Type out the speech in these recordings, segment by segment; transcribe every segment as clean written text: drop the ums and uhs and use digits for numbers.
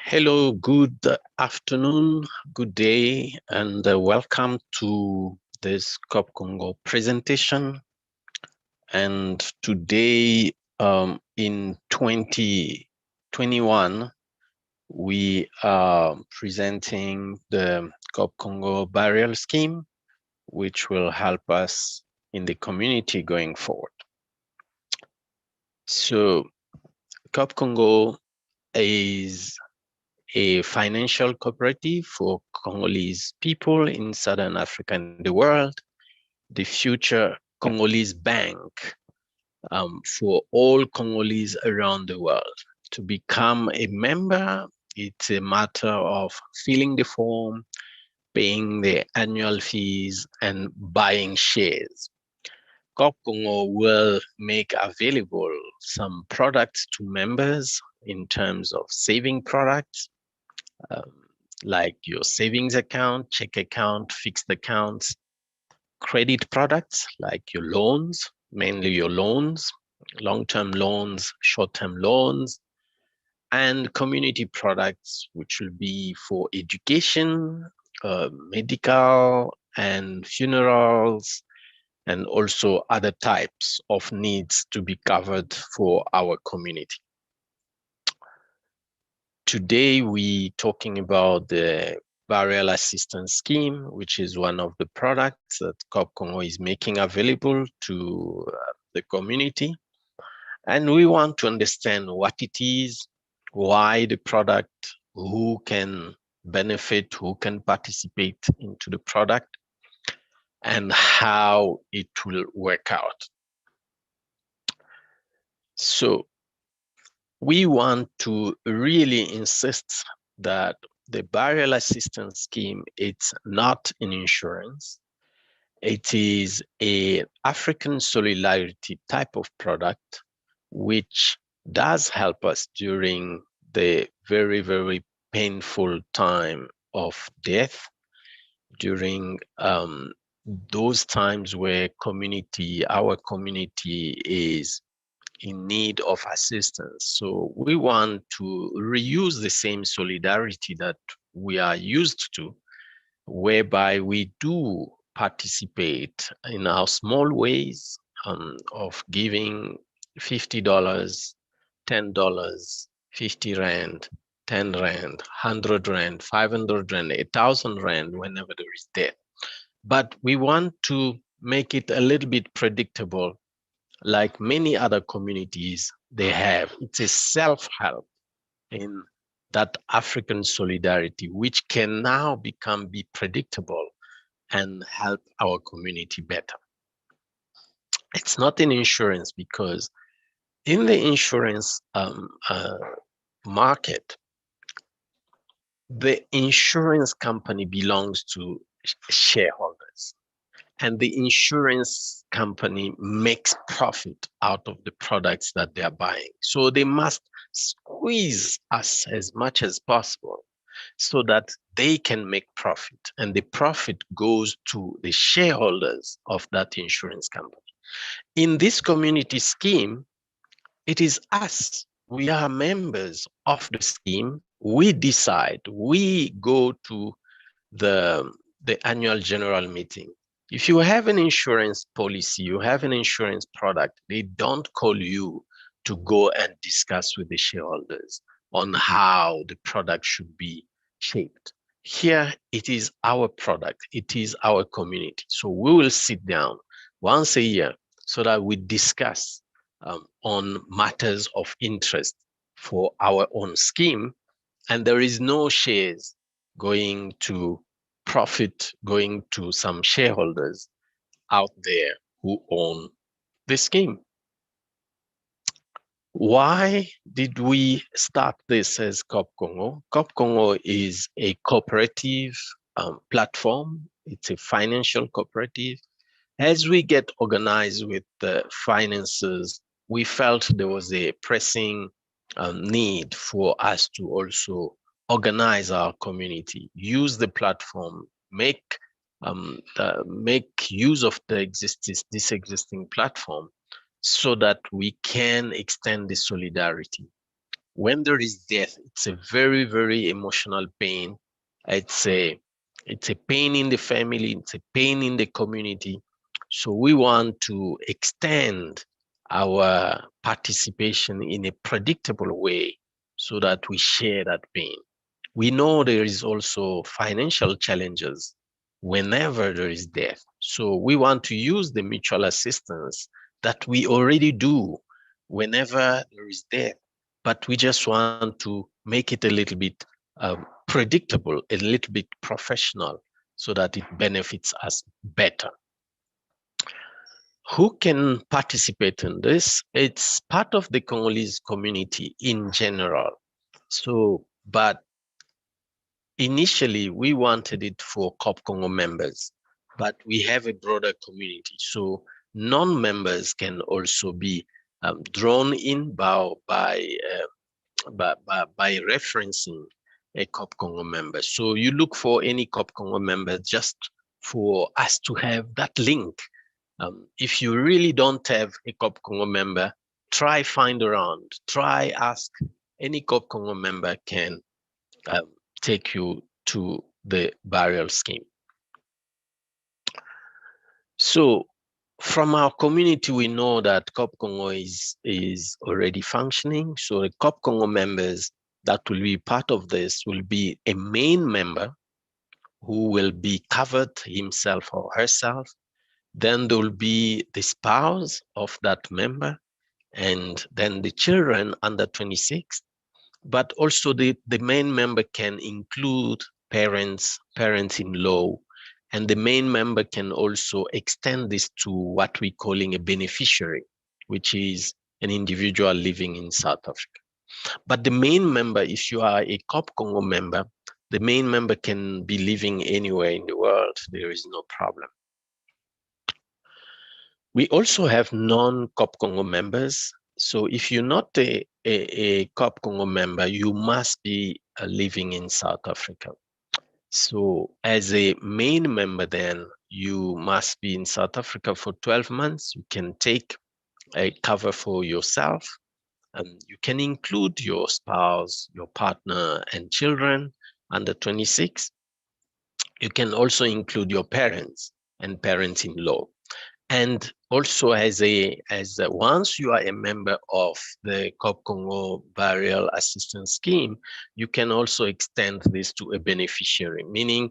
Hello, good afternoon, good day, and welcome to this CoopCongo presentation. And today, in 2021, we are presenting the CoopCongo Burial Scheme, which will help us in the community going forward. So, CoopCongo is a financial cooperative for Congolese people in Southern Africa and the world, the future Congolese bank for all Congolese around the world. To become a member, it's a matter of filling the form, paying the annual fees, and buying shares. CoopCongo will make available some products to members in terms of saving products, um, like your savings account, check account, fixed accounts, credit products like your loans, mainly your loans, long-term loans, short-term loans, and community products, which will be for education, medical, and funerals, and also other types of needs to be covered for our community. Today, we're talking about the Burial Assistance Scheme, which is one of the products that CoopCongo is making available to the community. And we want to understand what it is, why the product, who can benefit, who can participate into the product, and how it will work out. So we want to really insist that the burial assistance scheme, it's not an insurance. It is an African solidarity type of product, which does help us during the very, very painful time of death, during those times where our community is in need of assistance. So we want to reuse the same solidarity that we are used to, whereby we do participate in our small ways of giving $50, $10, 50 Rand, 10 Rand, 100 Rand, 500 Rand, 1,000 Rand, whenever there is death. But we want to make it a little bit predictable, like many other communities they have. It's a self-help in that African solidarity, which can now be predictable and help our community better. It's not an insurance, because in the insurance market, the insurance company belongs to shareholders, and the insurance company makes profit out of the products that they are buying. So they must squeeze us as much as possible so that they can make profit, and the profit goes to the shareholders of that insurance company. In this community scheme, it is us. We are members of the scheme. We decide. We go to the annual general meeting. If you have an insurance policy, you have an insurance product, they don't call you to go and discuss with the shareholders on how the product should be shaped. Here, it is our product. It is our community. So we will sit down once a year so that we discuss on matters of interest for our own scheme. And there is no shares going to profit, going to some shareholders out there who own the scheme. Why did we start this as CoopCongo? CoopCongo is a cooperative platform. It's a financial cooperative. As we get organized with the finances, we felt there was a pressing need for us to also organize our community, use the platform, make use of this existing platform, so that we can extend the solidarity. When there is death, it's a very, very emotional pain. It's a it's a pain in the family, it's a pain in the community. So we want to extend our participation in a predictable way so that we share that pain. We know there is also financial challenges whenever there is death. So we want to use the mutual assistance that we already do whenever there is death, but we just want to make it a little bit predictable, a little bit professional, so that it benefits us better. Who can participate in this? It's part of the Congolese community in general. So, but initially we wanted it for CoopCongo members, but we have a broader community. So non-members can also be drawn in by referencing a CoopCongo member. So you look for any CoopCongo member just for us to have that link. If you really don't have a CoopCongo member, try find around, try ask. Any CoopCongo member can take you to the burial scheme. So from our community, we know that CoopCongo is already functioning. So the CoopCongo members that will be part of this will be a main member who will be covered himself or herself. Then there will be the spouse of that member, and then the children under 26. But also the main member can include parents-in-law, and the main member can also extend this to what we're calling a beneficiary, which is an individual living in South Africa. But the main member, if you are a CoopCongo member, the main member can be living anywhere in the world. There is no problem. We also have non-CoopCongo members. So if you're not a CoopCongo member, you must be living in South Africa. So as a main member, then you must be in South Africa for 12 months. You can take a cover for yourself, and you can include your spouse, your partner, and children under 26. You can also include your parents and parents-in-law. And also once you are a member of the CoopCongo Burial Assistance Scheme, you can also extend this to a beneficiary, meaning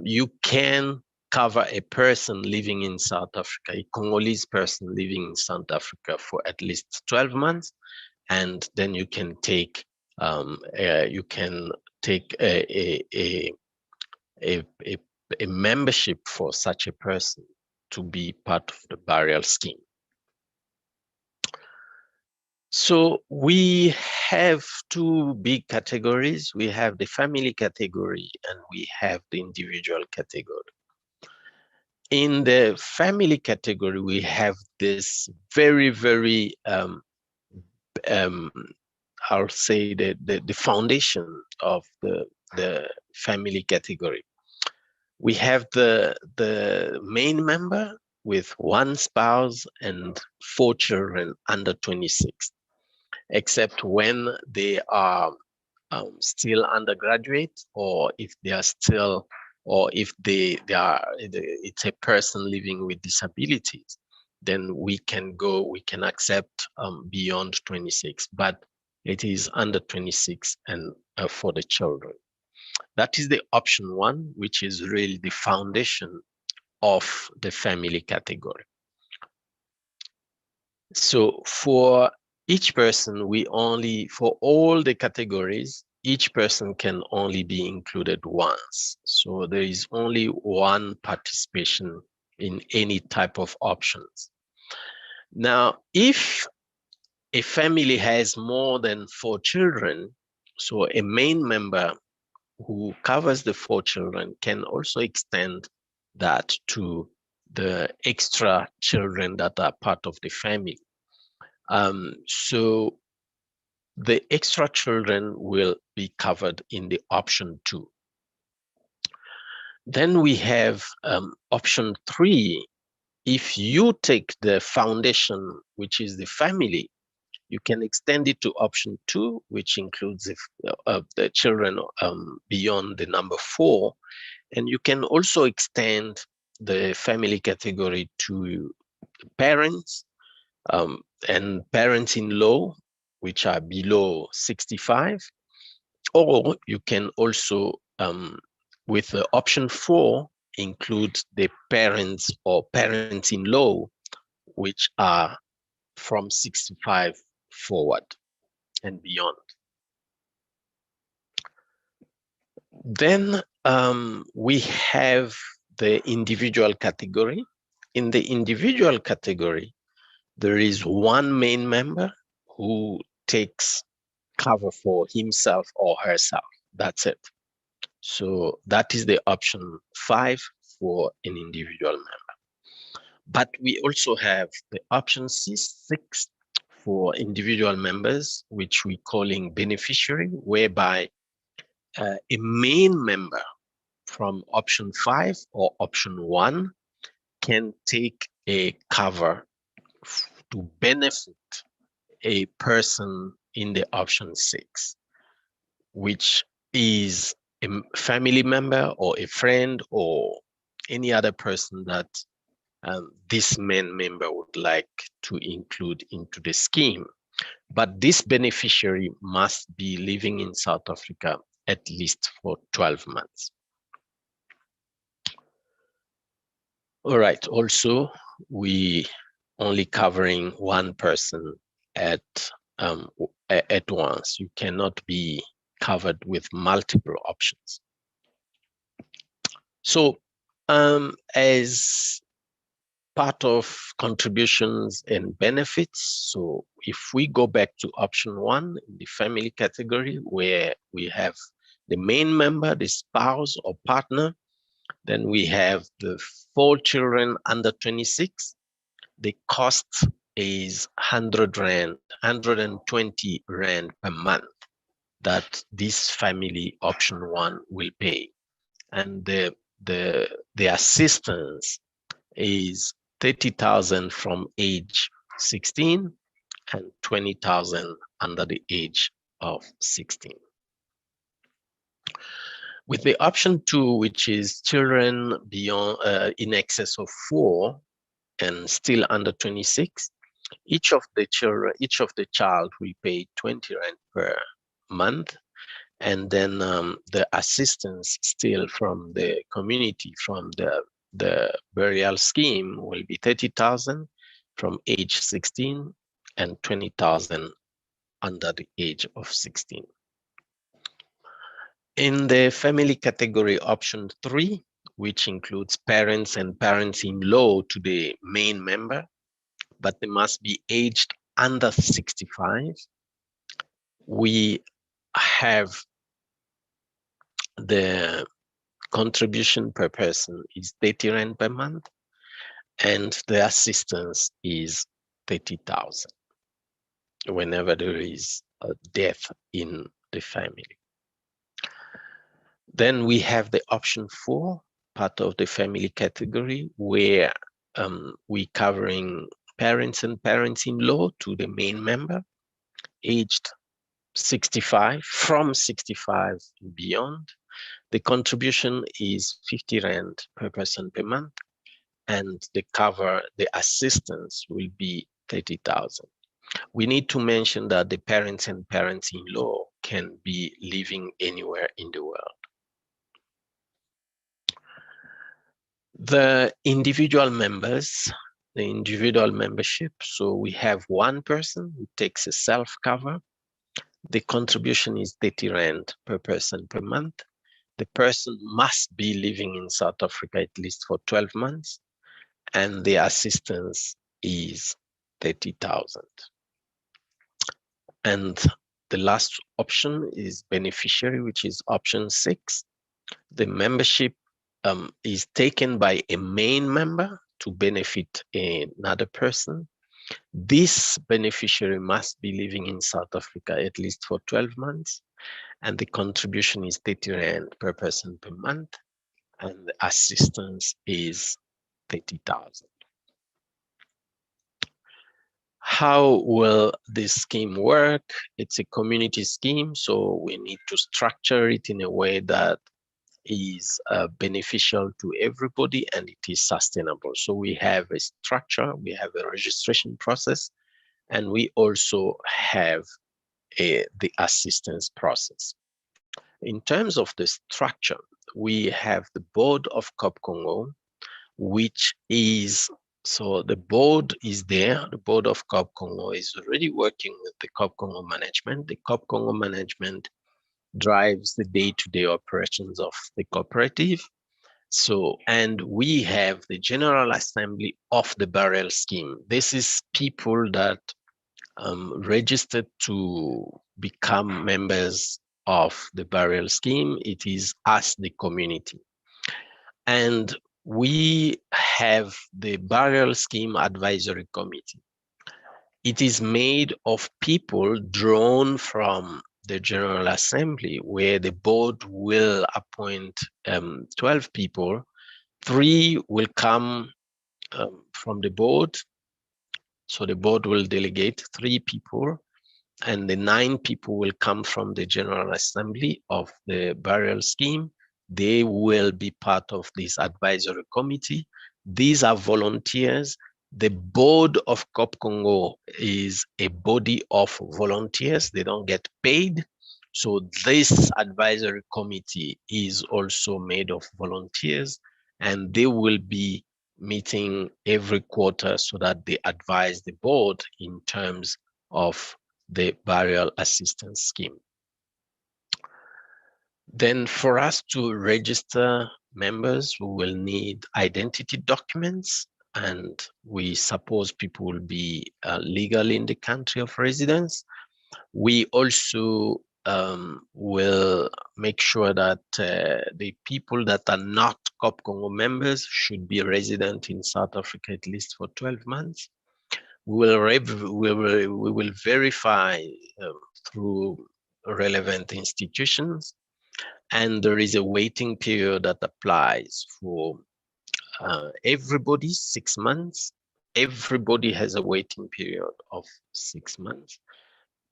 you can cover a person living in South Africa, a Congolese person living in South Africa for at least 12 months, and then you can take a membership for such a person to be part of the burial scheme. So we have two big categories. We have the family category and we have the individual category. In the family category, we have this very, very, I'll say the foundation of the family category. We have the main member with one spouse and 4 children under 26, except when they are still undergraduate, or if they are still, or if it's a person living with disabilities, then we can accept beyond 26, but it is under 26 and for the children. That is the option one, which is really the foundation of the family category. So for each person, for all the categories, each person can only be included once. So there is only one participation in any type of options. Now, if a family has more than 4 children, so a main member who covers the 4 children can also extend that to the extra children that are part of the family. So the extra children will be covered in the option 2. Then we have option 3, If you take the foundation, which is the family, you can extend it to option 2, which includes the children beyond the number 4. And you can also extend the family category to parents and parents-in-law, which are below 65. Or you can also, with the option 4, include the parents or parents-in-law, which are from 65 forward and beyond. Then we have the individual category. In the individual category, there is one main member who takes cover for himself or herself. That's it. So that is the option 5 for an individual member. But we also have the option 6 for individual members, which we're calling beneficiary, whereby a main member from option 5 or option 1 can take a cover to benefit a person in the option 6, which is a family member or a friend or any other person that this main member would like to include into the scheme. But this beneficiary must be living in South Africa at least for 12 months. All right, also, we only covering one person at once. You cannot be covered with multiple options. So as part of contributions and benefits, so if we go back to option 1 in the family category, where we have the main member, the spouse or partner, then we have the 4 children under 26. The cost is 100 Rand, 120 Rand per month that this family option 1 will pay. And the assistance is 30,000 from age 16 and 20,000 under the age of 16. With the option 2, which is children beyond in excess of 4 and still under 26, each of the child will pay 20 Rand per month. And then the assistance still from the community, from the burial scheme, will be 30,000 from age 16 and 20,000 under the age of 16. In the family category option 3, which includes parents and parents-in-law to the main member, but they must be aged under 65, we have the contribution per person is 30 Rand per month, and the assistance is 30,000 whenever there is a death in the family. Then we have the option 4, part of the family category, where we covering parents and parents-in-law to the main member, aged 65, from 65 and beyond. The contribution is 50 Rand per person per month, and the assistance will be 30,000. We need to mention that the parents and parents-in-law can be living anywhere in the world. The individual members, the individual membership, so we have one person who takes a self-cover. The contribution is 30 Rand per person per month. The person must be living in South Africa at least for 12 months, and the assistance is 30,000. And the last option is beneficiary, which is option 6. The membership is taken by a main member to benefit another person. This beneficiary must be living in South Africa at least for 12 months, and the contribution is 30 Rand per person per month, and the assistance is 30,000. How will this scheme work? It's a community scheme, so we need to structure it in a way that is beneficial to everybody and it is sustainable. So we have a structure, we have a registration process, and we also have the assistance process. In terms of the structure, we have the board of CoopCongo, which is, so the board is there. The board of CoopCongo is already working with the CoopCongo management. The CoopCongo management drives the day-to-day operations of the cooperative. So, and we have the General Assembly of the Burial Scheme. This is people that registered to become members of the burial scheme. It is us, the community. And we have the Burial Scheme Advisory Committee. It is made of people drawn from the General Assembly, where the board will appoint 12 people. 3 will come from the board. So the board will delegate 3 people, and the 9 people will come from the General Assembly of the burial scheme. They will be part of this advisory committee. These are volunteers. The board of CoopCongo is a body of volunteers. They don't get paid. So this advisory committee is also made of volunteers, and they will be meeting every quarter so that they advise the board in terms of the burial assistance scheme. Then for us to register members, we will need identity documents, and we suppose people will be legal in the country of residence. We also will make sure that the people that are not CoopCongo members should be resident in South Africa at least for 12 months. We will verify through relevant institutions, and there is a waiting period that applies for everybody, 6 months. Everybody has a waiting period of 6 months.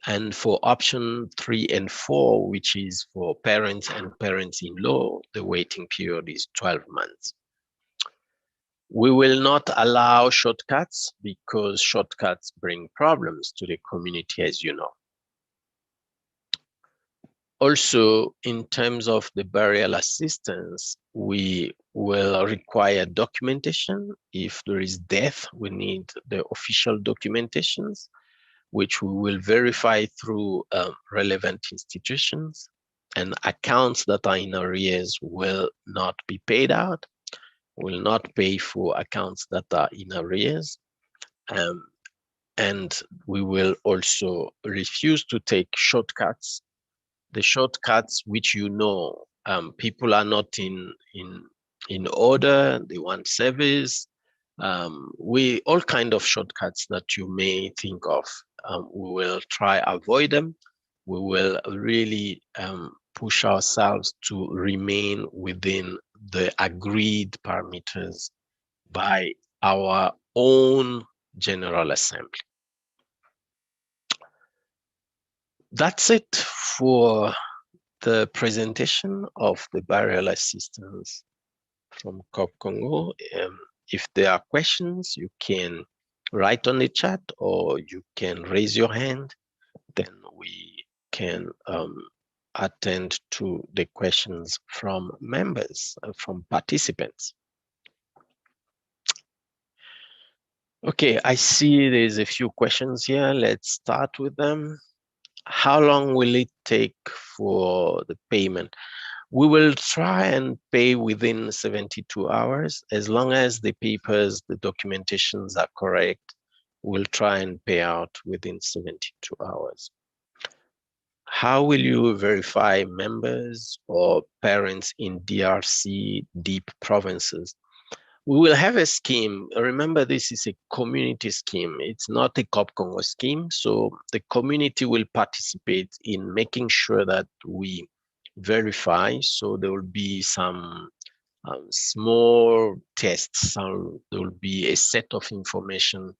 And for option 3 and 4, which is for parents and parents-in-law, the waiting period is 12 months. We will not allow shortcuts because shortcuts bring problems to the community, as you know. Also, in terms of the burial assistance, we will require documentation. If there is death, we need the official documentations, which we will verify through relevant institutions, and accounts that are in arrears will not be paid out. Will not pay for accounts that are in arrears. And we will also refuse to take shortcuts. The shortcuts which people are not in order, they want service. All kind of shortcuts that you may think of, we will try avoid them. We will really push ourselves to remain within the agreed parameters by our own General Assembly. That's it for the presentation of the burial assistance from CoopCongo. If there are questions, you can write on the chat or you can raise your hand, then we can attend to the questions from members, from participants. Okay, I see there's a few questions here. Let's start with them. How long will it take for the payment? We will try and pay within 72 hours. As long as the papers, the documentations are correct, we'll try and pay out within 72 hours. How will you verify members or parents in DRC deep provinces? We will have a scheme. Remember, this is a community scheme. It's not a CoopCongo scheme. So the community will participate in making sure that we verify. So there will be some small tests. So there will be a set of information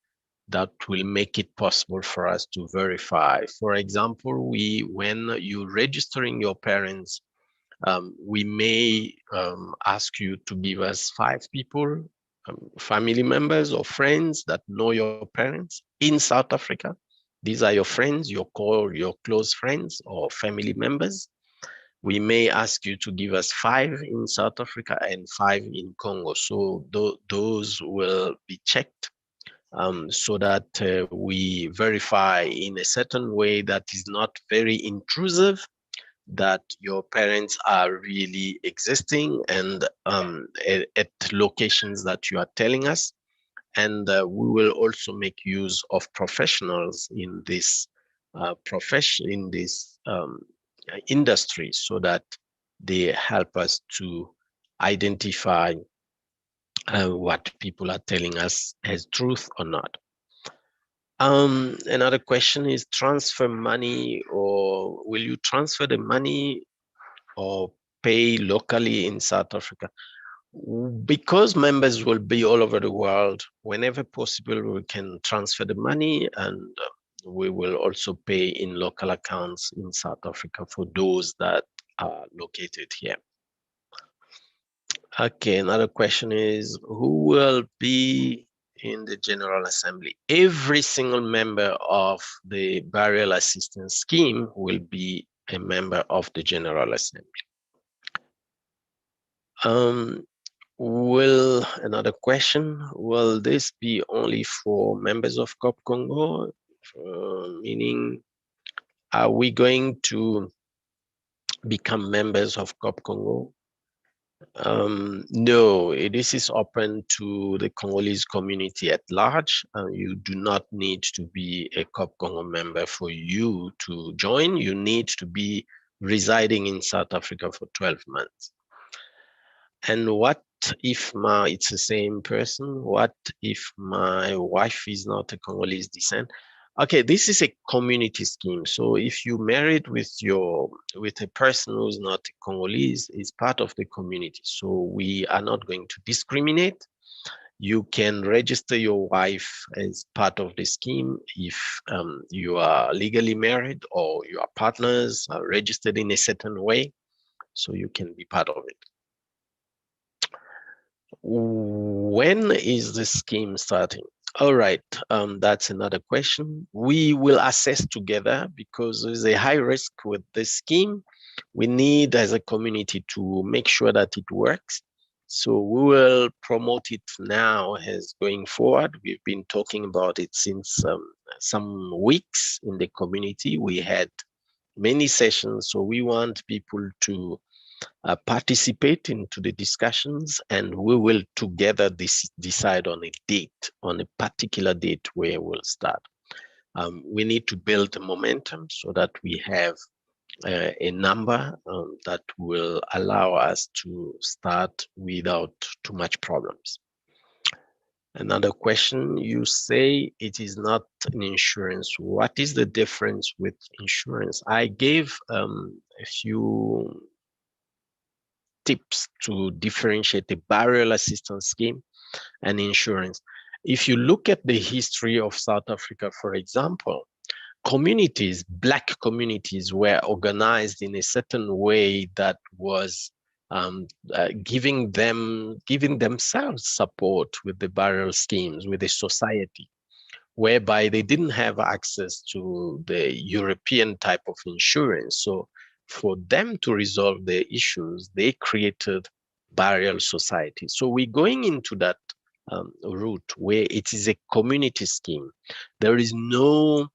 that will make it possible for us to verify. For example, when you're registering your parents, we may ask you to give us 5 people, family members or friends that know your parents in South Africa. These are your friends, your close friends or family members. We may ask you to give us 5 in South Africa and 5 in Congo. So those will be checked so that we verify in a certain way that is not very intrusive, that your parents are really existing and at locations that you are telling us. And we will also make use of professionals in this industry, so that they help us to identify what people are telling us as truth or not. Another question is transfer money, or will you transfer the money or pay locally in South Africa? Because members will be all over the world, whenever possible, we can transfer the money, and we will also pay in local accounts in South Africa for those that are located here. Okay, another question is, who will be in the General Assembly? Every single member of the Burial Assistance Scheme will be a member of the General Assembly. Another question, will this be only for members of CoopCongo? Meaning, are we going to become members of CoopCongo? No, this is open to the Congolese community at large. You do not need to be a CoopCongo member for you to join. You need to be residing in South Africa for 12 months. And what if it's the same person? What if my wife is not a Congolese descent? Okay, this is a community scheme. So if you married with a person who's not Congolese, is part of the community. So we are not going to discriminate. You can register your wife as part of the scheme if you are legally married or your partners are registered in a certain way. So you can be part of it. When is the scheme starting? All right, that's another question. We will assess together, because there's a high risk with this scheme. We need, as a community, to make sure that it works. So we will promote it now as going forward. We've been talking about it since some weeks in the community. We had many sessions, so we want people to participate into the discussions, and we will together decide on a date, on a particular date where we'll start. We need to build the momentum so that we have a number that will allow us to start without too much problems. Another question, you say it is not an insurance. What is the difference with insurance? I gave a few tips to differentiate the burial assistance scheme and insurance. If you look at the history of South Africa, for example, communities, Black communities, were organized in a certain way that was giving themselves support with the burial schemes, with the society, whereby they didn't have access to the European type of insurance. So for them to resolve their issues, they created burial society. So we're going into that route where it is a community scheme. There is no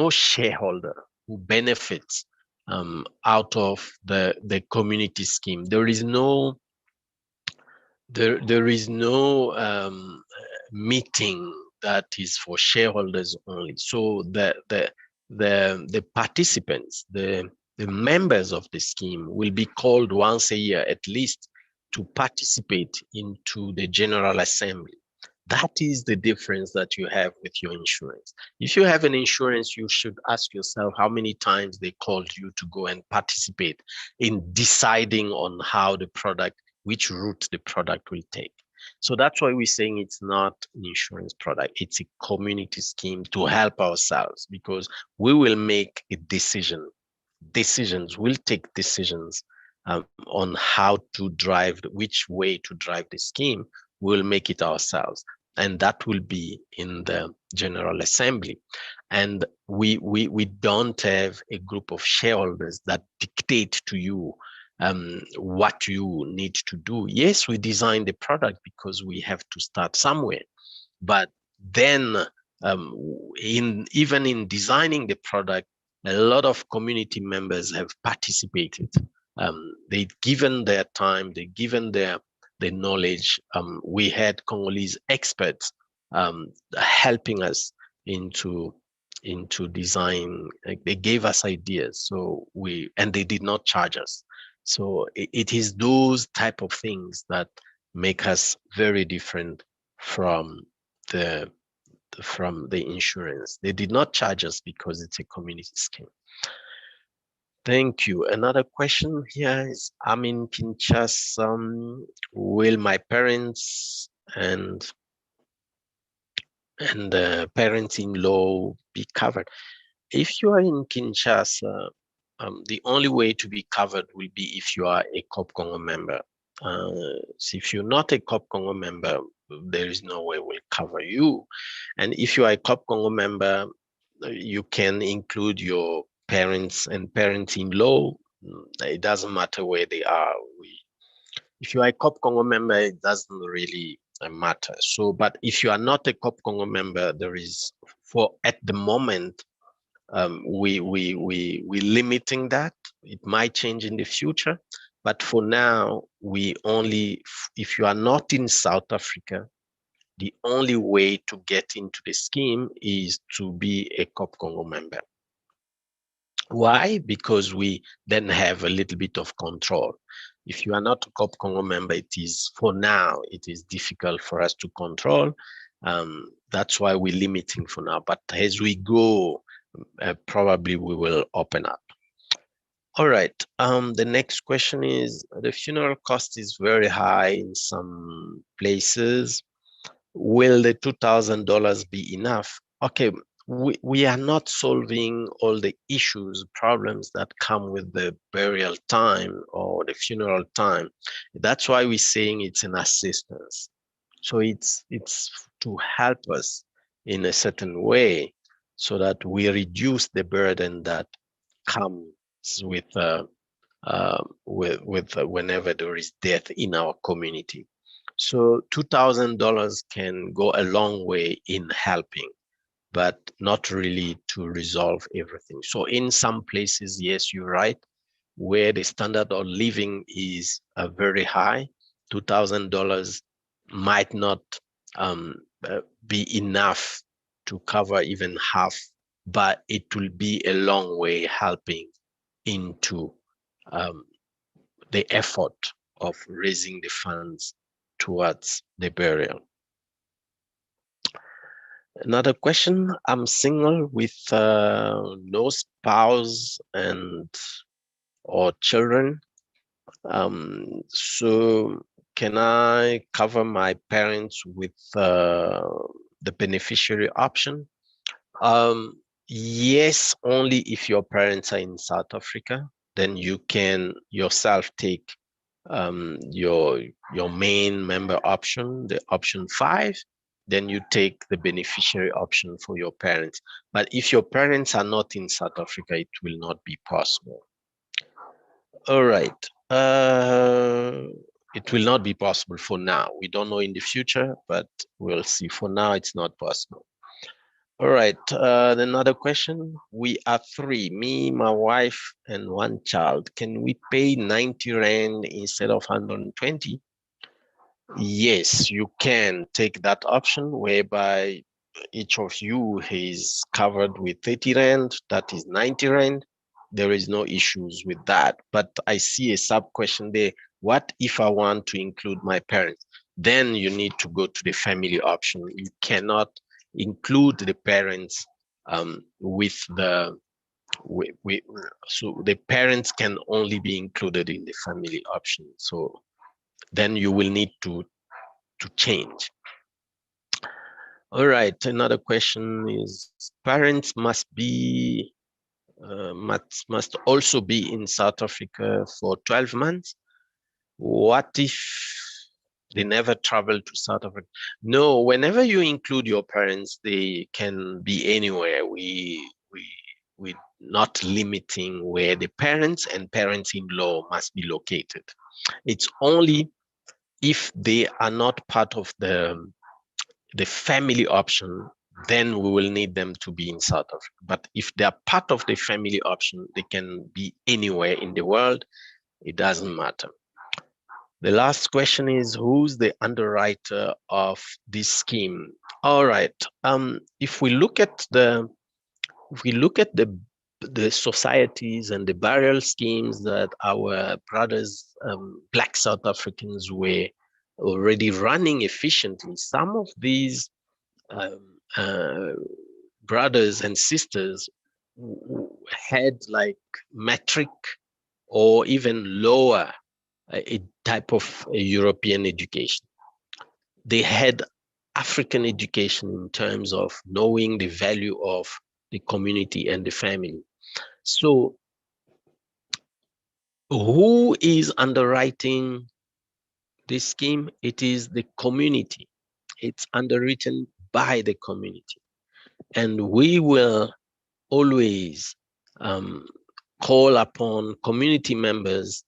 shareholder who benefits out of the community scheme. There is no meeting that is for shareholders only. So the participants, the members of the scheme will be called once a year at least to participate into the General Assembly. That is the difference that you have with your insurance. If you have an insurance, you should ask yourself how many times they called you to go and participate in deciding on how the product, which route the product will take. So that's why we're saying it's not an insurance product. It's a community scheme to help ourselves, because we will make a decisions. We'll take decisions on how to drive, which way to drive the scheme. We'll make it ourselves, and that will be in the General Assembly. And we don't have a group of shareholders that dictate to you what you need to do. Yes, we design the product because we have to start somewhere, but then even in designing the product, a lot of community members have participated. They've given their time, they've given their knowledge. We had Congolese experts helping us into design. Like, they gave us ideas, and they did not charge us. So it is those type of things that make us very different from the insurance. They did not charge us because it's a community scheme. Thank you. Another question here is, I'm in Kinshasa. Will my parents and parents-in-law be covered? If you are in Kinshasa, the only way to be covered will be if you are a CoopCongo member. So if you're not a CoopCongo member, there is no way we'll cover you. And if you are a CoopCongo member, you can include your parents and parents-in-law. It doesn't matter where they are. If you are a CoopCongo member, it doesn't really matter. So, but if you are not a CoopCongo member, there is, at the moment, we limiting that. It might change in the future, but for now, we only, if you are not in South Africa, the only way to get into the scheme is to be a CoopCongo member. Why? Because we then have a little bit of control. If you are not a CoopCongo member, for now, it is difficult for us to control. That's why we're limiting for now. But as we go, probably we will open up. All right. The next question is, the funeral cost is very high in some places. Will the $2,000 be enough? Okay, we are not solving all the problems that come with the burial time or the funeral time. That's why we're saying it's an assistance. So it's to help us in a certain way so that we reduce the burden that comes with whenever there is death in our community. So $2,000 can go a long way in helping, but not really to resolve everything. So in some places, yes, you're right, where the standard of living is very high, $2,000 might not be enough to cover even half, but it will be a long way helping into the effort of raising the funds towards the burial. Another question, I'm single with no spouse or children. So can I cover my parents with the beneficiary option? Yes, only if your parents are in South Africa, then you can yourself take your main member option, the option 5, then you take the beneficiary option for your parents. But if your parents are not in South Africa, it will not be possible. All right. It will not be possible for now. We don't know in the future, but we'll see. For now, it's not possible. All right. Another question. We are 3, me, my wife, and 1 child. Can we pay 90 Rand instead of 120? Yes, you can take that option whereby each of you is covered with 30 Rand, that is 90 Rand. There is no issues with that. But I see a sub question there. What if I want to include my parents? Then you need to go to the family option. You cannot include the parents with the so the parents can only be included in the family option. So then you will need to change. All right, another question is, parents must also be in South Africa for 12 months. What if they never travel to South Africa? No, whenever you include your parents, they can be anywhere. We're not limiting where the parents and parents-in-law must be located. It's only if they are not part of the family option, then we will need them to be in South Africa. But if they are part of the family option, they can be anywhere in the world. It doesn't matter. The last question is, who's the underwriter of this scheme? All right. If we look at the societies and the burial schemes that our brothers, Black South Africans, were already running efficiently, some of these brothers and sisters had like metric or even lower a type of a European education. They had African education in terms of knowing the value of the community and the family. So who is underwriting this scheme? It is the community. It's underwritten by the community. And we will always call upon community members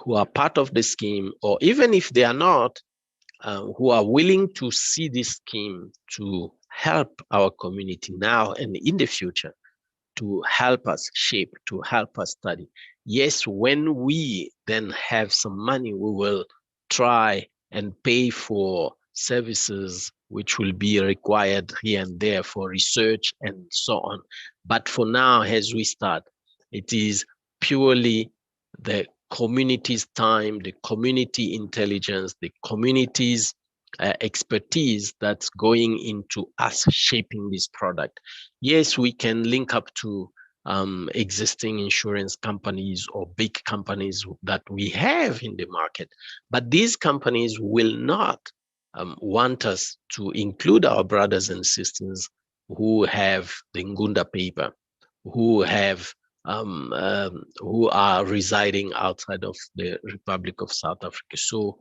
who are part of the scheme, or even if they are not, who are willing to see this scheme to help our community now and in the future, to help us shape, to help us study. Yes, when we then have some money, we will try and pay for services which will be required here and there for research and so on. But for now, as we start, it is purely the community's time, the community intelligence, the community's expertise that's going into us shaping this product. Yes, we can link up to existing insurance companies or big companies that we have in the market, but these companies will not want us to include our brothers and sisters who have the Ngunda paper, who have who are residing outside of the Republic of South Africa. So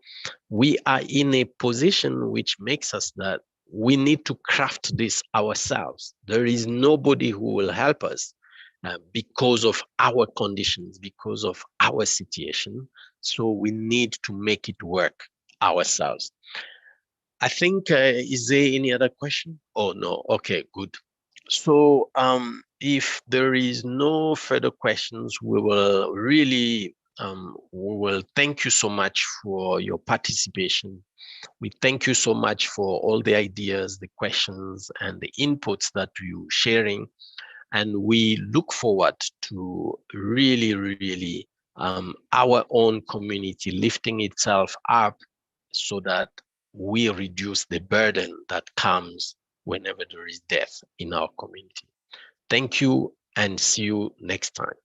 we are in a position which makes us that we need to craft this ourselves. There is nobody who will help us because of our conditions, because of our situation. So we need to make it work ourselves. I think, is there any other question? Oh, no. Okay, good. So if there is no further questions, we will thank you so much for your participation. We thank you so much for all the ideas, the questions, and the inputs that you're sharing. And we look forward to really our own community lifting itself up so that we reduce the burden that comes whenever there is death in our community. Thank you and see you next time.